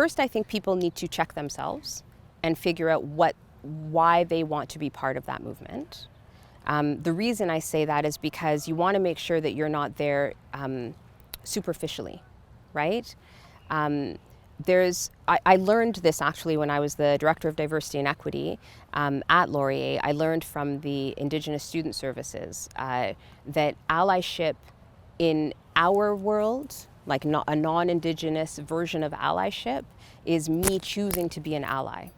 First, I think people need to check themselves and figure out why they want to be part of that movement. The reason I say that is because you want to make sure that you're not there superficially, right? I learned this actually when I was the Director of Diversity and Equity at Laurier. I learned from the Indigenous Student Services that allyship in our world, like a non-Indigenous version of allyship, is me choosing to be an ally.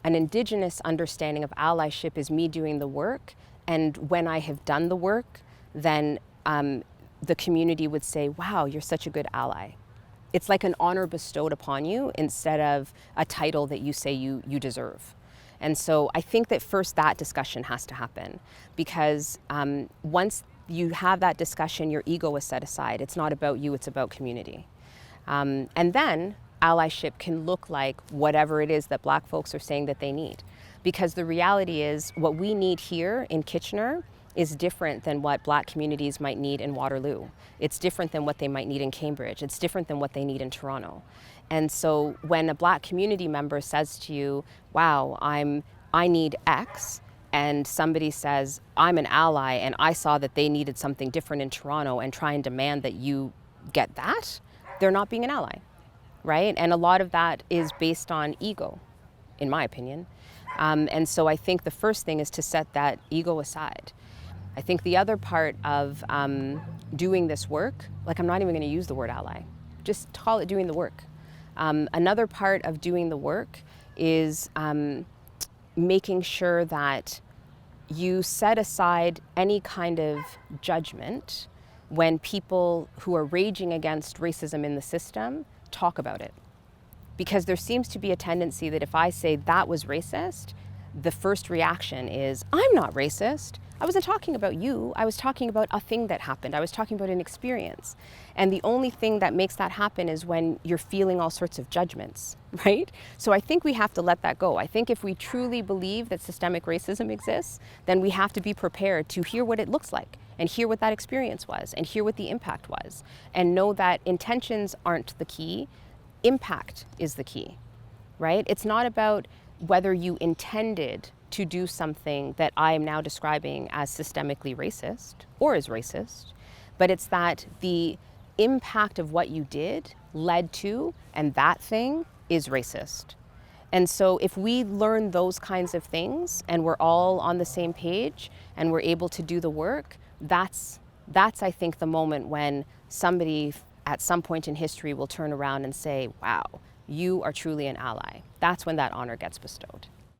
An Indigenous understanding of allyship is me doing the work, and when I have done the work, then the community would say, wow, you're such a good ally. It's like an honor bestowed upon you instead of a title that you say you deserve. And so I think that first that discussion has to happen, because once you have that discussion, your ego is set aside. It's not about you, it's about community. And then allyship can look like whatever it is that Black folks are saying that they need. Because the reality is what we need here in Kitchener is different than what Black communities might need in Waterloo. It's different than what they might need in Cambridge. It's different than what they need in Toronto. And so when a Black community member says to you, wow, I need X, and somebody says, I'm an ally and I saw that they needed something different in Toronto and try and demand that you get that, they're not being an ally, right? And a lot of that is based on ego, in my opinion. And so I think the first thing is to set that ego aside. I think the other part of doing this work, like I'm not even going to use the word ally, just call it doing the work. Another part of doing the work is making sure that you set aside any kind of judgment when people who are raging against racism in the system talk about it. Because there seems to be a tendency that if I say that was racist, the first reaction is, I'm not racist. I wasn't talking about you. I was talking about a thing that happened. I was talking about an experience. And the only thing that makes that happen is when you're feeling all sorts of judgments, right? So I think we have to let that go. I think if we truly believe that systemic racism exists, then we have to be prepared to hear what it looks like and hear what that experience was and hear what the impact was and know that intentions aren't the key. Impact is the key, right? It's not about whether you intended to do something that I am now describing as systemically racist or as racist, but it's that the impact of what you did led to, and that thing is racist. And so if we learn those kinds of things and we're all on the same page and we're able to do the work, that's I think the moment when somebody at some point in history will turn around and say, wow, you are truly an ally. That's when that honor gets bestowed.